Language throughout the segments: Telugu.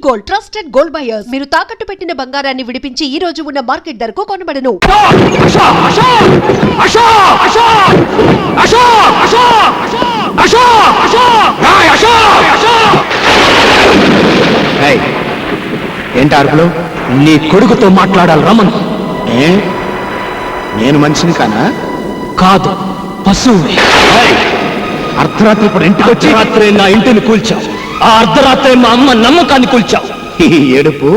Gold, trusted gold buyers. మీరు తాకట్టు పెట్టిన బంగారాన్ని విడిపించి ఈ రోజు ఉన్న మార్కెట్ ధరకు కొనబడను. ఏంటి అరుపులు? నీ కొడుకుతో మాట్లాడాలి రమన్. నేను మనిషిని కానా? కాదు, పశువు. అర్ధరాత్రి ఇప్పుడు ఇంటికి వచ్చి రాత్రి నా ఇంటిని కూల్చావు. ఆ అర్ధరాత్రి మా అమ్మ నమ్మకాన్ని కూల్చావు. ఈ ఏడుపు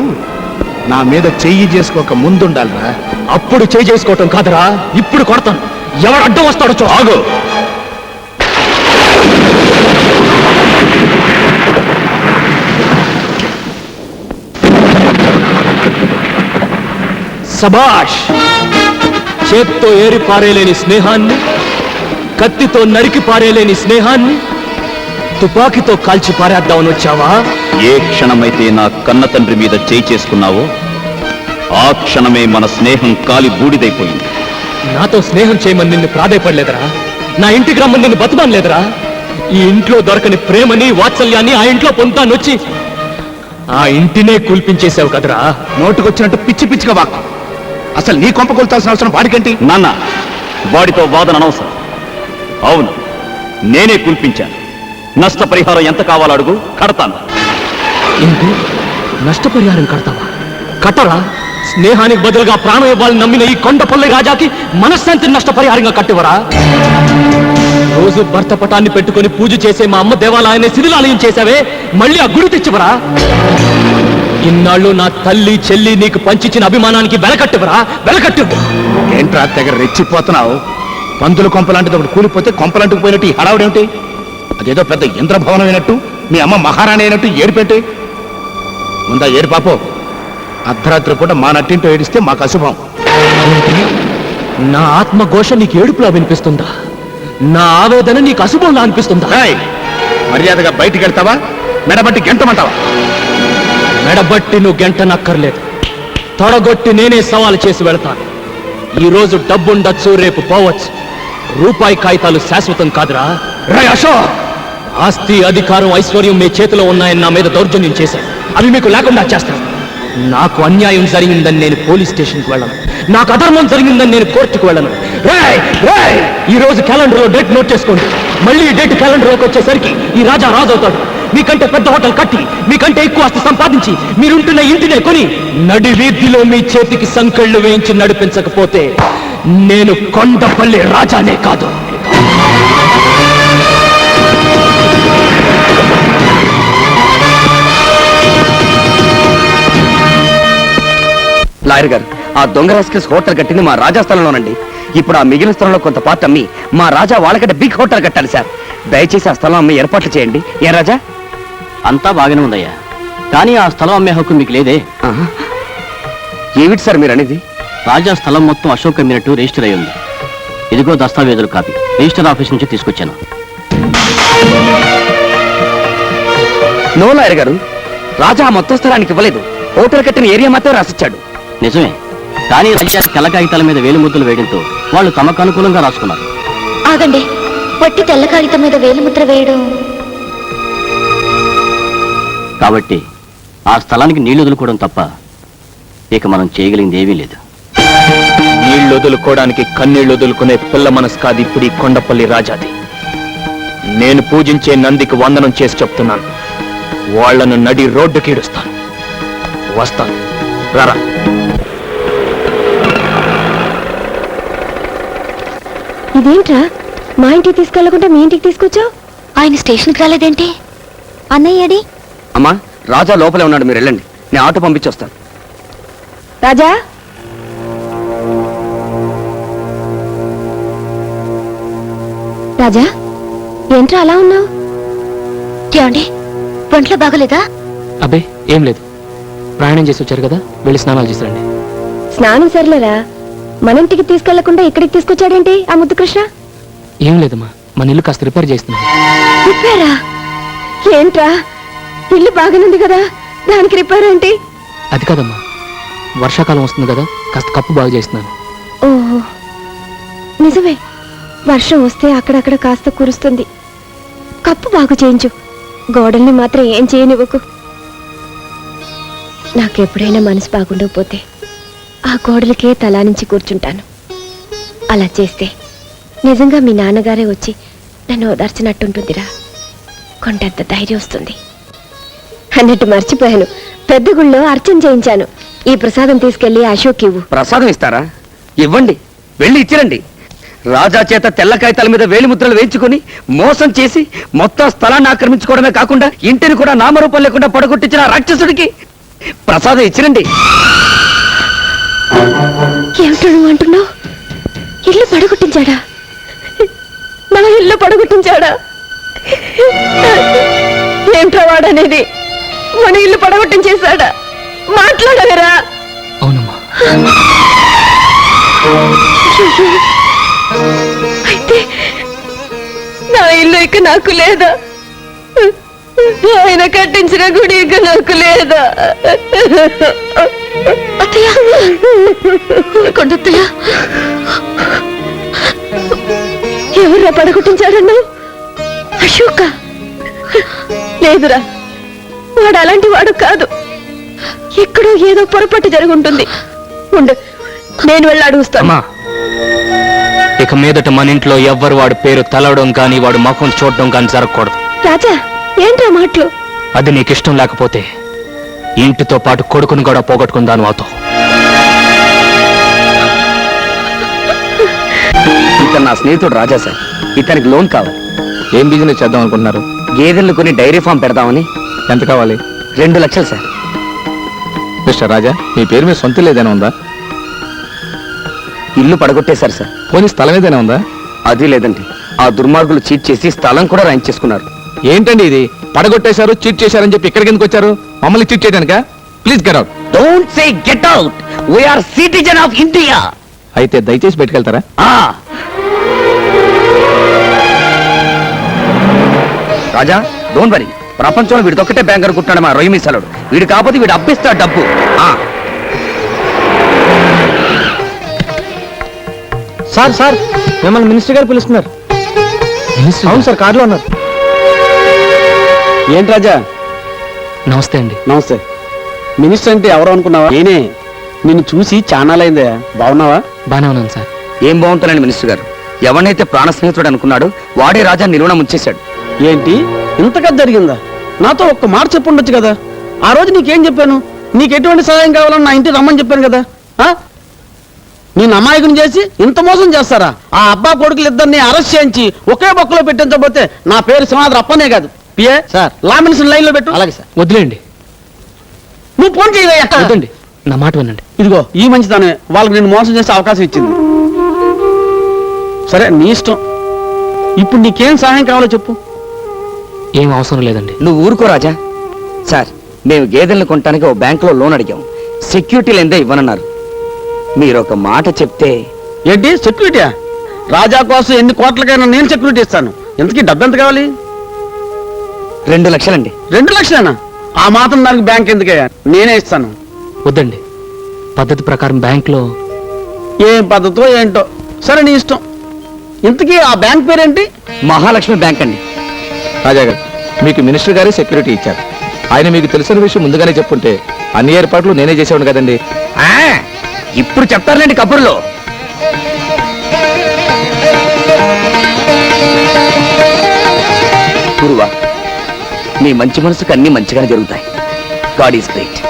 నా మీద చెయ్యి చేసుకోక ముందుండాలిరా. అప్పుడు చెయ్యి చేసుకోవటం కాదురా, ఇప్పుడు కొడతాను. ఎవరు అడ్డం వస్తాడో చూ. ఆగు. సబాష్! చేత్తో ఏరి పారేలేని స్నేహాన్ని, కత్తితో నరికి పారేలేని స్నేహాన్ని తుపాకీతో కాల్చి పారేద్దామని వచ్చావా? ఏ క్షణమైతే నా కన్న తండ్రి మీద చేయి చేసుకున్నావో ఆ క్షణమే మన స్నేహం కాలి బూడిదైపోయింది. నాతో స్నేహం చేయమని నిన్ను ప్రాధాయపడలేదురా. నా ఇంటికి రమ్మని నిన్ను బతుమానలేదురా. ఈ ఇంట్లో దొరకని ప్రేమని వాత్సల్యాన్ని ఆ ఇంట్లో పొందుతానొచ్చి ఆ ఇంటినే కూల్పించేశావు కదరా. నోటుకొచ్చినట్టు పిచ్చి పిచ్చిగా వాక్. అసలు నీ కొంప కొల్తాల్సిన అవసరం వాడికేంటి? నాన్న, వాడితో వాదన అనవసరం. అవును, నేనే కూల్పించాను. నష్టపరిహారం ఎంత కావాలో అడుగు, కడతాను. ఏంటి? నష్టపరిహారం కడతావా? కట్టరా. స్నేహానికి బదులుగా ప్రాణం ఇవ్వాలని నమ్మిన ఈ కొండపల్లి రాజాకి మనశ్శాంతిని నష్టపరిహారంగా కట్టివరా? రోజు భర్త పటాన్ని పెట్టుకుని పూజ చేసే మా అమ్మ దేవాలయాన్ని శిథిలాలయం చేశావే, మళ్ళీ ఆ గుడి తెచ్చివరా? ఇన్నాళ్ళు నా తల్లి చెల్లి నీకు పంచిచ్చిన అభిమానానికి వెలకట్టివరా? వెలకట్టివు. ఏంట్రా తెగ రెచ్చిపోతున్నావు? పందుల కొంపలాంటిది ఒకటి కూలిపోతే కొంపలాంటికి పోయినట్టు ఈ హడావుడేమిటి? అదేదో పెద్ద ఇంద్రభవనం అయినట్టు, మీ అమ్మ మహారాణి అయినట్టు ఏడిపెట్టి ముందా ఏడు పాపో. అర్ధరాత్రి పూట మా నట్టింటో ఏడిస్తే మాకు అశుభం. నా ఆత్మఘోష నీకు ఏడుపులా వినిపిస్తుందా? నా ఆవేదన నీకు అశుభంలా అనిపిస్తుందా? మర్యాదగా బయటికి వెళ్తావా, మెడబట్టి గెంటమంటావా? మెడబట్టి నువ్వు గెంటనక్కర్లేదు, తొడగొట్టి నేనే సవాలు చేసి వెళ్తాను. ఈరోజు డబ్బుండొచ్చు, రేపు పోవచ్చు. రూపాయి కాగితాలు శాశ్వతం కాదురా. రే అశోక్, ఆస్తి అధికారం ఐశ్వర్యం మీ చేతిలో ఉన్నాయని నా మీద దౌర్జన్యం చేశాను. అవి మీకు లేకుండా చేస్తాను. నాకు అన్యాయం జరిగిందని నేను పోలీస్ స్టేషన్కి వెళ్ళను. నాకు అధర్మం జరిగిందని నేను కోర్టుకు వెళ్ళను. ఈ రోజు క్యాలెండర్లో డేట్ నోట్ చేసుకోండి. మళ్ళీ ఈ డేట్ క్యాలెండర్లోకి వచ్చేసరికి ఈ రాజా రాజు అవుతాడు. మీకంటే పెద్ద హోటల్ కట్టి, మీకంటే ఎక్కువ ఆస్తి సంపాదించి, మీరుంటున్న ఇంటినే కొని నడి వీధిలో మీ చేతికి సంకెళ్ళు వేయించి నడిపించకపోతే నేను కొండపల్లి రాజానే కాదు. లాయర్ గారు, ఆ దొంగ రాస్కెల్స్ హోటల్ కట్టింది మా రాజా స్థలంలోనండి. ఇప్పుడు ఆ మిగిలిన స్థలంలో కొంత పార్ట్ అమ్మి మా రాజా వాళ్ళకంటే బిగ్ హోటల్ కట్టాలి సార్. దయచేసి ఆ స్థలం అమ్మి ఏర్పాట్లు చేయండి. ఏ రాజా? అంతా బాగానే ఉందయ్యా, కానీ ఆ స్థలం అమ్మే హక్కు మీకు లేదే. ఏమిటి సార్ మీరు అనేది? రాజా స్థలం మొత్తం అశోక్ అమ్మినట్టు రిజిస్టర్ అయి ఉంది. ఇదిగో దస్తావేజుల కాపీ, రిజిస్టర్ ఆఫీస్ నుంచి తీసుకొచ్చాను. నో లాయర్ గారు, రాజా మొత్తం స్థలానికి ఇవ్వలేదు. హోటల్ కట్టిన ఏరియా మాత్రం రాసిచ్చాడు. నిజమే, కానీ రాజ్యాన్ని తెల్ల కాగితాల మీద వేలు ముద్రలు వేయడంతో వాళ్ళు తమకు అనుకూలంగా రాసుకున్నారు. ఆగండి, పట్టి తెల్ల కాగితం మీద వేలిముద్ర వేయడం. కాబట్టి ఆ స్థలానికి నీళ్లు వదులుకోవడం తప్ప ఇక మనం చేయగలిగింది ఏమీ లేదు. నీళ్లు వదులుకోవడానికి కన్నీళ్లు వదులుకునే పిల్ల మనసు కాదు ఇప్పుడు ఈ కొండపల్లి రాజాది. నేను పూజించే నందికి వందనం చేసి చెప్తున్నాను, వాళ్లను నడి రోడ్డుకి ఈడుస్తాను. వస్తాను, రారా. ఇదేంట్రా, మా ఇంటికి తీసుకెళ్లకుండా మీ ఇంటికి తీసుకొచ్చావు? ఆయన స్టేషన్కి రాలేదేంటి? అన్నయ్యడి? అమ్మా, రాజా లోపలే ఉన్నాడు, మీరు వెళ్ళండి. నేను ఆటో పంపించొస్తాను. రాజా, రాజా, ఏంట్రా అలా ఉన్నావు? ఏమండి, ఒంట్లో బాగలేదా? అబ్బే ఏం లేదు, ప్రయాణం చేసి వచ్చారు కదా, వెళ్ళి స్నానాలు చేసిరండి. స్నానం సర్లేరా, మన ఇంటికి తీసుకెళ్లకుండా ఇక్కడికి తీసుకొచ్చాడేంటి ఆ ముద్దు కృష్ణ? ఏం లేదమ్మా, మన ఇల్లు కాస్త రిపేర్ చేస్తున్నాను. రిపేరా? ఏంట్రా, ఇల్లు బాగానుంది కదా, దానికి రిపేర్ ఏంటి? అది కాదమ్మా, వర్షాకాలం వస్తుంది కదా, కాస్త కప్పు బాగు చేస్తున్నాను. ఓహో, నిజమే. వర్షం వస్తే అక్కడక్కడ కాస్త కురుస్తుంది. కప్పు బాగు చేయించు, గోడల్ని మాత్రం ఏం చేయనివ్వకు. నాకెప్పుడైనా మనసు బాగుండకపోతే ఆ గోడలకే తలానించి కూర్చుంటాను. అలా చేస్తే నిజంగా మీ నాన్నగారే వచ్చి నన్ను ఓదార్చినట్టుంటుందిరా. కొండంత ధైర్యం వస్తుంది. అన్నట్టు మర్చిపోయాను, పెద్ద గుళ్ళో అర్చన చేయించాను. ఈ ప్రసాదం తీసుకెళ్లి అశోక్ ఇవ్వు. ప్రసాదం ఇస్తారా? ఇవ్వండి, వెళ్ళి ఇచ్చిరండి. రాజా చేత తెల్ల కాగితాల మీద వేలిముద్రలు వేయించుకుని మోసం చేసి మొత్తం స్థలాన్ని ఆక్రమించుకోవడమే కాకుండా ఇంటిని కూడా నామరూపం లేకుండా పడగొట్టించిన రాక్షసుడికి ప్రసాదం ఇచ్చిరండి. ఏమిటో నువ్వు అంటున్నావు? ఇల్లు పడగొట్టించాడా? నా ఇల్లు పడగొట్టించాడా? ఏమిట్రా వాడనేది? మన ఇల్లు పడగొట్టించేశాడా? మాట్లాడవేరా? అవునమ్మా. అయితే నా ఇల్లు ఇక నాకు లేదా? ఆయన కట్టించిన గుడి ఇక నాకు లేదా? అత్తయ్య, కొండత్తయ్య, ఎవర్రా పడగొట్టించాడన్నావు? అశోక? లేదురా, వాడు అలాంటి వాడు కాదు. ఎక్కడో ఏదో పొరపాటు జరుగుంటుంది. ఉండు, నేను వెళ్ళి అడుగుస్తాను. అమ్మా, ఇక మీదట మన ఇంట్లో ఎవ్వరు వాడి పేరు తలవడం కానీ వాడు ముఖం చూడడం కానీ జరగకూడదు. రాజా, ఏంట్రా మాటలు? అది నీకు ఇష్టం లేకపోతే ఇంటితో పాటు కొడుకుని కూడా పోగొట్టుకుందాను అవుతావు. ఇతను నా స్నేహితుడు రాజా సార్. ఇతనికి లోన్ కావాలి. ఏం బిజినెస్ చేద్దాం అనుకుంటున్నారు? గేదెలు కొని డైరీ ఫామ్ పెడదామని. ఎంత కావాలి? 2 లక్షలు సార్. మిస్టర్ రాజా, మీ పేరు మీద సొంత ఏదైనా ఉందా? ఇల్లు పడగొట్టేశారు సార్. పోనీ స్థలం ఏదైనా ఉందా? అది లేదండి, ఆ దుర్మార్గులు చీట్ చేసి స్థలం కూడా రాయించేసుకున్నారు. ఏంటండి ఇది? పడగొట్టేశారు, చీట్ చేశారని చెప్పి ఇక్కడికి ఎందుకు వచ్చారు? మమ్మల్ని చీట్ చేయడానికా? Please get out. Don't say get out, we're citizen of India. అయితే దయచేసి బయటకెళ్తారా? రాజా, డోంట్ వరీ. ప్రపంచంలో వీడితొక్కటే బ్యాంక్ అనుకుంటున్నాడు మా రొయ్యి మిసాలుడు. వీడు కాకపోతే వీడు అప్పిస్తాడు డబ్బు. సార్ సార్, మిమ్మల్ని మినిస్టర్ గారు పిలుస్తున్నారు. అవును సార్, కార్లో ఉన్నారు. ఏంటి రాజా? నమస్తే అండి. నమస్తే. మినిస్టర్ అంటే ఎవరు అనుకున్నావా? నేనే. నిన్ను చూసి చానాలైందే. బాగున్నావా? బానే ఉన్నాను సార్. ఏం బాగుంటానండి మినిస్టర్ గారు. ఎవరినైతే ప్రాణ స్నేహితుడు అనుకున్నాడు వాడే రాజా నిలువన ముంచేశాడు. ఏంటి ఇంతగా జరిగిందా? నాతో ఒక్క మాట చెప్పుండొచ్చు కదా. ఆ రోజు నీకేం చెప్పాను? నీకు ఎటువంటి సహాయం కావాలని నా ఇంటికి రమ్మని చెప్పాను కదా. నేను అమాయకుని చేసి ఇంత మోసం చేస్తారా? ఆ అబ్బా కొడుకులు ఇద్దరిని అరెస్ట్ చేయించి ఒకే బొక్కలో పెట్టించబోతే నా పేరు సింహాద్రి అప్పనే కాదు. PA sir, law minister line లో పెట్టు. అలాగే సార్. వదిలేండి. నువ్వు ఫోన్ చేయవయ్యా. వద్దండి, నా మాట వినండి. ఇదిగో ఈ మంచిదానే వాళ్ళకి నేను మోసం చేసే అవకాశం ఇచ్చింది. సరే, నీ ఇష్టం. ఇప్పుడు నీకేం సహాయం కావాలో చెప్పు. ఏం అవసరం లేదండి. నువ్వు ఊరుకో రాజా. సార్, మేము గేదెలను కొనడానికి ఓ బ్యాంకులో లోన్ అడిగాం. సెక్యూరిటీ లేదే ఇవ్వనన్నారు. మీరు ఒక మాట చెప్తే. ఏంటి సెక్యూరిటీయా? రాజా కోసం ఎన్ని కోట్లకైనా నేను సెక్యూరిటీ ఇస్తాను. ఇంతకీ డబ్బు ఎంత కావాలి? 2 లక్షలండి. 2 లక్షలేనా? ఆ మాత్రం దానికి బ్యాంక్ ఎందుకయ్యా? నేనే ఇస్తాను. వద్దండి, పద్ధతి ప్రకారం బ్యాంక్లో. ఏం పద్ధతో ఏంటో. సరే, నీ ఇష్టం. ఇంతకీ ఆ బ్యాంక్ పేరేంటి? మహాలక్ష్మి బ్యాంక్ అండి. రాజా గారు, మీకు మినిస్టర్ గారే సెక్యూరిటీ ఇచ్చారు. ఆయన మీకు తెలిసిన విషయం ముందుగానే చెప్పుంటే అన్ని ఏర్పాట్లు నేనే చేసేవాడు కదండి. ఇప్పుడు చెప్తారులేండి కబుర్లో. గురువా, నీ మంచి మనసుకు అన్ని మంచిగానే జరుగుతాయి. God is great.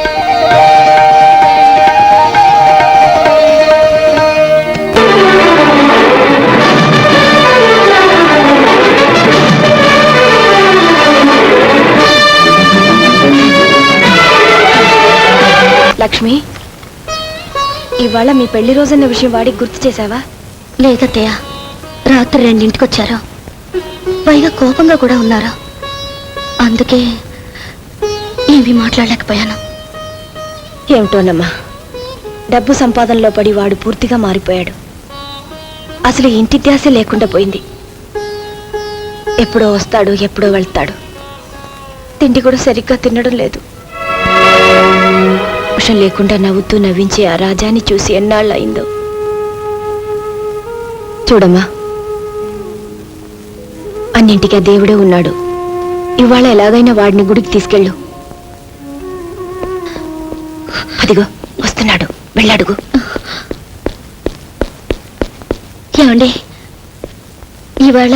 లక్ష్మి, ఇవాళ మీ పెళ్లి రోజన్న విషయం వాడికి గుర్తు చేశావా? లేదత్తయ్య, రాత్రి 2ంటికి వచ్చారు. పైగా కోపంగా కూడా ఉన్నారు. అందుకే ఏమీ మాట్లాడలేకపోయాను. ఏమిటోనమ్మా, డబ్బు సంపాదనలో పడి వాడు పూర్తిగా మారిపోయాడు. అసలు ఇంటి ధ్యాస లేకుండా పోయింది. ఎప్పుడో వస్తాడు, ఎప్పుడో వెళ్తాడు. తిండి కూడా సరిగ్గా తినడం లేదు. విషం లేకుండా నవ్వుతూ నవ్వించే ఆ రాజాని చూసి ఎన్నాళ్ళు అయిందో. చూడమ్మా, అన్నింటికీ ఆ దేవుడే ఉన్నాడు. ఇవాళ ఎలాగైనా వాడిని గుడికి తీసుకెళ్ళు. అదిగో వస్తున్నాడు, వెళ్ళడుగు. ఏమండి, ఇవాళ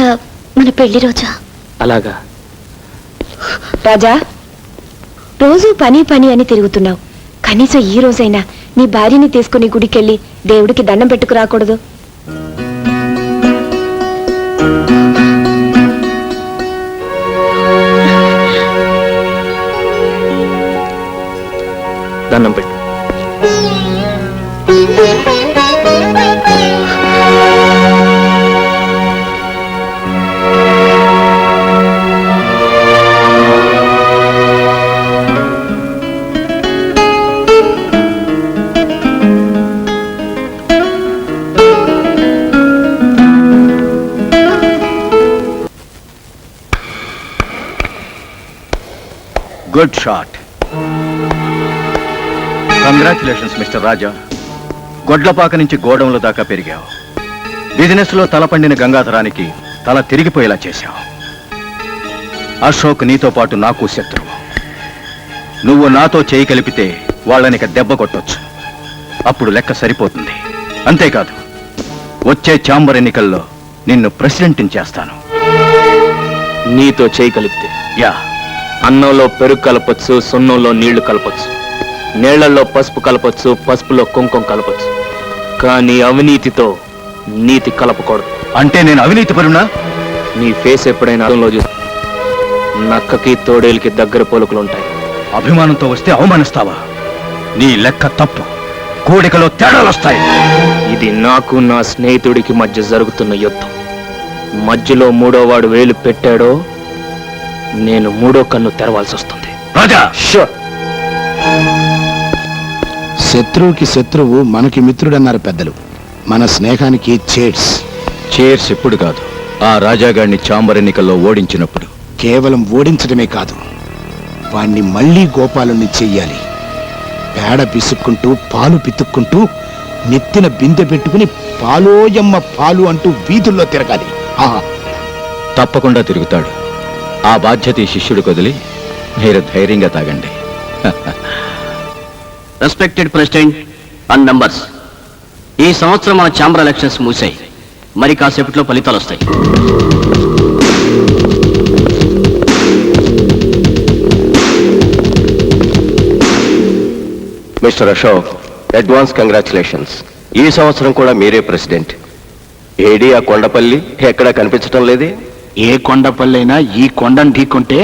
మన పెళ్లి రోజా? అలాగా. రాజా, రోజు పని పని అని తిరుగుతున్నావు. కనీసం ఈ రోజైనా నీ భార్యని తీసుకుని గుడికెళ్ళి దేవుడికి దండం పెట్టుకు రాకూడదు? దండం పెట్టు. Good shot. కంగ్రాచులేషన్స్ మిస్టర్ రాజా. గొడ్లపాక నుంచి గోడౌన్ల దాకా పెరిగావు. బిజినెస్ లో తలపండిన గంగాధరానికి తల తిరిగిపోయేలా చేశావు. అశోక్ నీతో పాటు నాకు శత్రువు. నువ్వు నాతో చేయి కలిపితే వాళ్ళనిక దెబ్బ కొట్టొచ్చు. అప్పుడు లెక్క సరిపోతుంది. అంతేకాదు, వచ్చే ఛాంబర్ ఎన్నికల్లో నిన్ను ప్రెసిడెంట్ని చేస్తాను. నీతో చేయి కలిపితే యా, అన్నంలో పెరుగు కలపొచ్చు, సున్నంలో నీళ్లు కలపొచ్చు, నీళ్లలో పసుపు కలపొచ్చు, పసుపులో కుంకుమ కలపొచ్చు. కానీ అవినీతితో నీతి కలపకూడదు. అంటే నేను అవినీతి పరునా? నీ ఫేస్ ఎప్పుడైనా అద్దంలో చూసి నక్కకి తోడేలికి దగ్గర పోలుకులుంటాయి. అభిమానంతో వస్తే అవమానిస్తావా? నీ లెక్క తప్పు. కోడికలో తేడాలు వస్తాయి. ఇది నాకు నా స్నేహితుడికి మధ్య జరుగుతున్న యుద్ధం. మధ్యలో మూడోవాడు వేలు పెట్టాడో నేను మూడో కన్ను తెరవాల్సి వస్తుంది. రాజా, శత్రువుకి శత్రువు మనకి మిత్రుడన్నారు పెద్దలు. మన స్నేహానికి చేర్స్. చేర్స్ ఎప్పుడు కాదు, ఆ రాజాగాడిని ఛాంబర్ ఎన్నికల్లో ఓడించినప్పుడు. కేవలం ఓడించడమే కాదు, వాణ్ణి మళ్ళీ గోపాలుని చెయ్యాలి. పేడ పిసుక్కుంటూ పాలు పితుక్కుంటూ నెత్తిన బిందె పెట్టుకుని పాలోయమ్మ పాలు అంటూ వీధుల్లో తిరగాలి. ఆహా, తప్పకుండా తిరుగుతాడు. ఆ బాధ్యత ఈ శిష్యుడికి వదిలి మీరు ధైర్యంగా తాగండి. రెస్పెక్టెడ్ ప్రెసిడెంట్ అండ్ మెంబర్స్, ఈ సంవత్సరం మన ఛాంబర్ ఎలక్షన్స్ మూసాయి. మరి కాసేపట్లో ఫలితాలు వస్తాయి. Mister Ashok, advance congratulations. ఈ సంవత్సరం కూడా మీరే ప్రెసిడెంట్. ఏడి ఆ కొండపల్లి ఎక్కడా కనిపించటం లేదే? ఏ కొండపల్లి అయినా ఈ కొండను ఢీకుంటే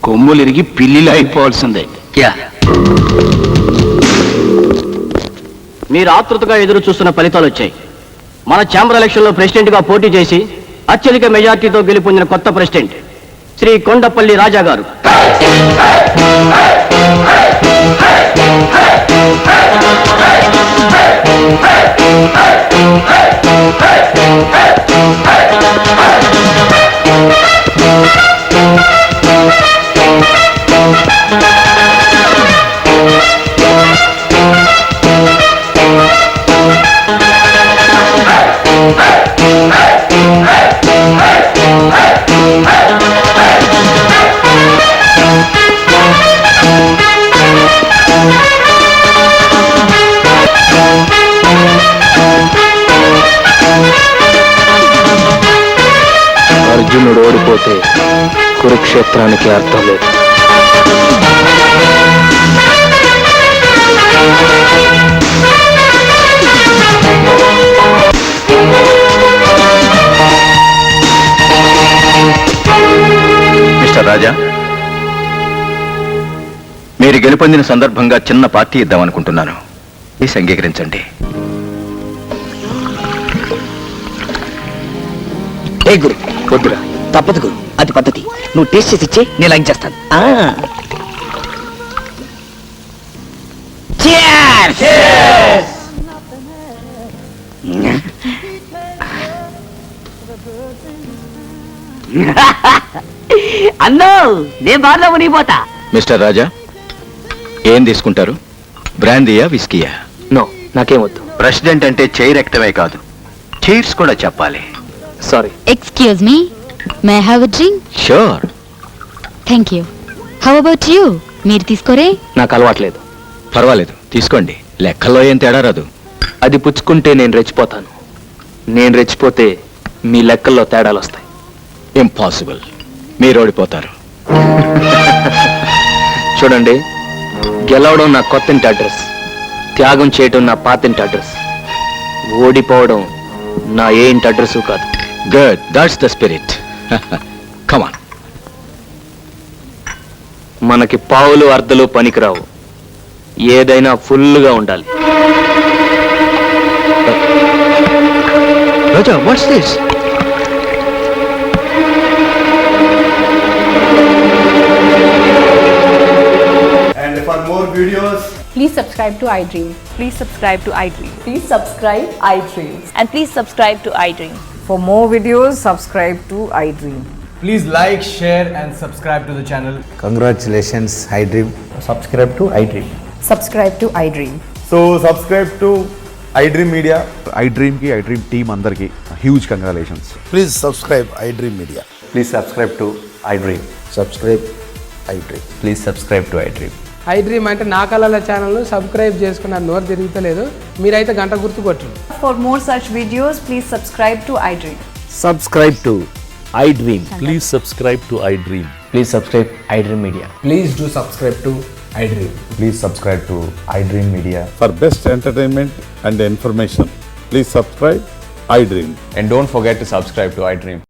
కొమ్ములు ఇరిగి పిల్లిలు అయిపోవాల్సిందే. మీరు ఆతృతగా ఎదురు చూస్తున్న ఫలితాలు వచ్చాయి. మన ఛాంబర్ ఎలక్షన్లో ప్రెసిడెంట్ గా పోటీ చేసి అత్యధిక మెజార్టీతో గెలుపొందిన కొత్త ప్రెసిడెంట్ శ్రీ కొండపల్లి రాజా గారు. అర్జునుడు ఓడిపోతే కురుక్షేత్రానికి అర్థం లేదు. మిస్టర్ రాజా, మీరు గెలుపొందిన సందర్భంగా చిన్న పార్టీ ఇద్దామనుకుంటున్నాను. ప్లీజ్ అంగీకరించండి. ఏ గురు, వద్దురా, తప్పదు గురు, అది పద్ధతి. నువ్వు టేస్ట్ చేసి ఇచ్చే, నేను లైన్ చేస్తాను. అన్నో, నేను బాగా మునిగిపోతా. మిస్టర్ రాజా, ఏం తీసుకుంటారు? బ్రాందీయా, విస్కీయా? నో, నాకేం వద్దు. ప్రెసిడెంట్ అంటే చైర్ ఎక్కడమే కాదు, చైర్స్ కూడా చెప్పాలి. Sorry. Excuse me, may I have a drink? Sure. Thank you. How about you? మీరు తీసుకోరే? నాకు అలవాట్లేదు. పర్వాలేదు తీసుకోండి, లెక్కల్లో ఏం తేడా రాదు. అది పుచ్చుకుంటే నేను రెచ్చిపోతాను, నేను రెచ్చిపోతే మీ లెక్కల్లో తేడాలు వస్తాయి. ఇంపాసిబుల్, మీరు ఓడిపోతారు. చూడండి, గెలవడం నా కొత్తింటి అడ్రస్, త్యాగం చేయడం నా పాతింటి అడ్రస్, ఓడిపోవడం నా ఏ ఇంటి అడ్రస్ కాదు. Good, that's the spirit. Come on. మనకి పావులు అర్ధలు పనికిరావు, ఏదైనా ఫుల్గా ఉండాలి. Roja, what's this? And for more videos, Please subscribe to iDream. Please subscribe to iDream. Please subscribe iDream. And please subscribe to iDream. For more videos, subscribe to iDream. please like, share and subscribe to the channel. Congratulations, iDream. Subscribe to iDream. Subscribe to iDream. So subscribe to iDream Media. iDream ki iDream team andarki huge congratulations. Please subscribe iDream Media. Please subscribe to iDream. Subscribe iDream. Please subscribe to iDream. iDream అంటే నా కళల ఛానల్ను సబ్స్క్రైబ్ చేసుకున్న నోరు తిరుగుతలేదు, మీరైతే గంట గుర్తు కొట్టండి. For more such videos, please subscribe to iDream. Subscribe to iDream. Please subscribe to iDream. Please subscribe iDream media. Please do subscribe to iDream. Please subscribe to iDream Media. For best entertainment and information, please subscribe iDream. And don't forget to subscribe to iDream.